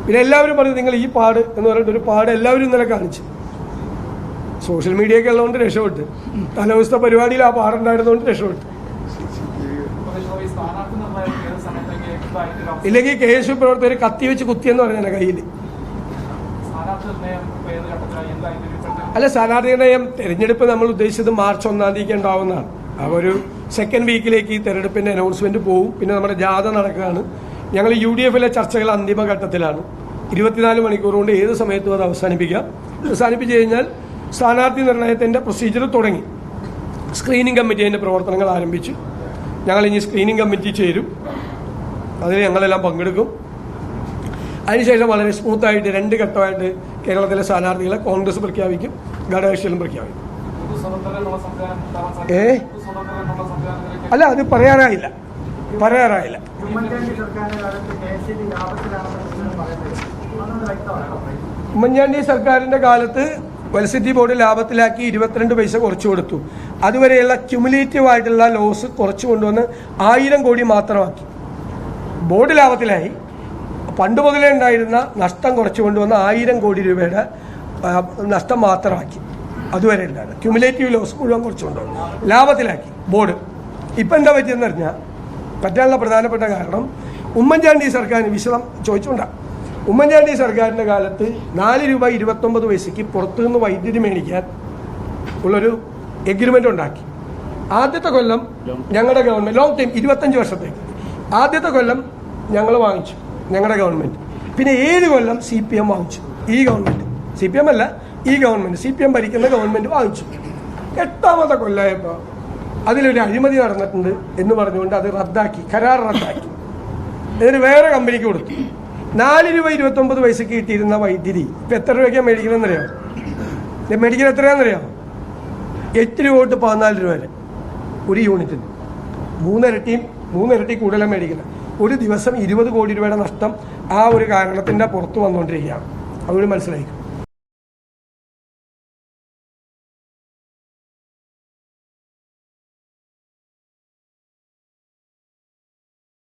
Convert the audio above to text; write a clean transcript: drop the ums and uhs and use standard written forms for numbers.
പിന്നെ എല്ലാവരും പറഞ്ഞു നിങ്ങൾ ഈ പാട് എന്ന് പറഞ്ഞിട്ട് ഒരു പാട് എല്ലാവരും ഇന്നലെ കാണിച്ചു. സോഷ്യൽ മീഡിയ ഒക്കെ ഉള്ളതുകൊണ്ട് രക്ഷപ്പെട്ട്, തലേദിവസത്തെ പരിപാടിയിൽ ആ പാടുണ്ടായിരുന്നതുകൊണ്ട് രക്ഷപ്പെട്ടു. ഇല്ലെങ്കിൽ KSU പ്രവർത്തകർ കത്തി വെച്ച് കുത്തിയെന്ന് പറഞ്ഞ കയ്യിൽ. അല്ല, സ്ഥാനാർത്ഥി നിർണയം തെരഞ്ഞെടുപ്പ് നമ്മൾ ഉദ്ദേശിച്ചത് മാർച്ച് 1-ാം തീയതിക്ക് ഉണ്ടാവുന്നതാണ്. അപ്പോൾ ഒരു സെക്കൻഡ് വീക്കിലേക്ക് ഈ തെരഞ്ഞെടുപ്പിന്റെ അനൗൺസ്മെന്റ് പോവും. പിന്നെ നമ്മുടെ ജാഥ നടക്കുകയാണ്. ഞങ്ങൾ UDF-ലെ ചർച്ചകൾ അന്തിമഘട്ടത്തിലാണ്. 24 മണിക്കൂർ കൊണ്ട് ഏത് സമയത്തും അത് അവസാനിപ്പിക്കാം. അവസാനിപ്പിച്ചു കഴിഞ്ഞാൽ സ്ഥാനാർത്ഥി നിർണയത്തിന്റെ പ്രൊസീജിയർ തുടങ്ങി. സ്ക്രീനിങ് കമ്മിറ്റി അതിന്റെ പ്രവർത്തനങ്ങൾ ആരംഭിച്ചു. ഞങ്ങൾ ഇനി സ്ക്രീനിങ് കമ്മിറ്റി ചേരും. അതിൽ ഞങ്ങളെല്ലാം പങ്കെടുക്കും. അതിനുശേഷം വളരെ സ്മൂത്തായിട്ട് 2 ഘട്ടമായിട്ട് കേരളത്തിലെ സ്ഥാനാർത്ഥികളെ കോൺഗ്രസ് പ്രഖ്യാപിക്കും, ഘടകകക്ഷികളും പ്രഖ്യാപിക്കും. അല്ല, അത് പറയാറായില്ല. ഉമ്മൻചാണ്ടി സർക്കാരിന്റെ കാലത്ത് വെൽസിറ്റി ബോർഡ് ലാഭത്തിലാക്കി 22 പൈസ കുറച്ചു കൊടുത്തു. അതുവരെയുള്ള ക്യുമുലേറ്റീവ് ആയിട്ടുള്ള ലോസ് കുറച്ചു കൊണ്ടുവന്ന് 1000 കോടി മാത്രമാക്കി. ബോർഡ് ലാഭത്തിലായി. പണ്ട് മുതലേ ഉണ്ടായിരുന്ന നഷ്ടം കുറച്ചു കൊണ്ടുവന്ന് 1000 കോടി രൂപയുടെ നഷ്ടം മാത്രമാക്കി. അതുവരെ ഉണ്ടായിരുന്നു ക്യുമുലേറ്റീവ് ലോസ് മുഴുവൻ കുറച്ചു കൊണ്ടുവന്നു ലാഭത്തിലാക്കി ബോർഡ്. ഇപ്പം എന്താ പറ്റിയെന്ന് പറഞ്ഞാൽ, പറ്റാനുള്ള പ്രധാനപ്പെട്ട കാരണം ഉമ്മൻചാണ്ടി സർക്കാരിന് വിശദം ചോദിച്ചുകൊണ്ടാണ്. ഉമ്മൻചാണ്ടി സർക്കാരിൻ്റെ കാലത്ത് 4 രൂപ 29 പൈസയ്ക്ക് പുറത്തുനിന്ന് വൈദ്യുതി മേടിക്കാൻ ഉള്ളൊരു എഗ്രിമെൻ്റ് ഉണ്ടാക്കി. ആദ്യത്തെ കൊല്ലം ഞങ്ങളുടെ ഗവൺമെൻറ്, ലോങ് ടൈം 25 വർഷത്തേക്ക്, ആദ്യത്തെ കൊല്ലം ഞങ്ങൾ വാങ്ങിച്ചു, ഞങ്ങളുടെ ഗവൺമെൻറ്. പിന്നെ 7 കൊല്ലം CPM വാങ്ങിച്ചു. ഈ ഗവൺമെൻറ്, CPM അല്ല, ഈ ഗവൺമെൻറ്, CPM ഭരിക്കുന്ന ഗവൺമെൻറ് വാങ്ങിച്ചു. 8ാമത്തെ കൊല്ലമായപ്പോൾ അതിലൊരു അഴിമതി നടന്നിട്ടുണ്ട് എന്ന് പറഞ്ഞുകൊണ്ട് അത് റദ്ദാക്കി, കരാർ റദ്ദാക്കി. എന്നിട്ട് വേറെ കമ്പനിക്ക് കൊടുത്തു. 4 രൂപ 29 പൈസക്ക് കിട്ടിയിരുന്ന വൈദ്യുതി ഇപ്പം എത്ര രൂപയ്ക്കാണ് മേടിക്കണമെന്നറിയാമോ? മേടിക്കുന്നത് എത്രയാണെന്നറിയാമോ? 8 രൂപ തൊട്ട് 14 രൂപ വരെ ഒരു യൂണിറ്റിന്. 3 ഇരട്ടി കൂടുതലാണ് മേടിക്കുന്നത്. ഒരു ദിവസം 20 കോടി രൂപയുടെ നഷ്ടം ആ ഒരു കാരണത്തിൻ്റെ പുറത്ത് വന്നുകൊണ്ടിരിക്കുകയാണ്. അതുകൊണ്ട് മനസ്സിലായി.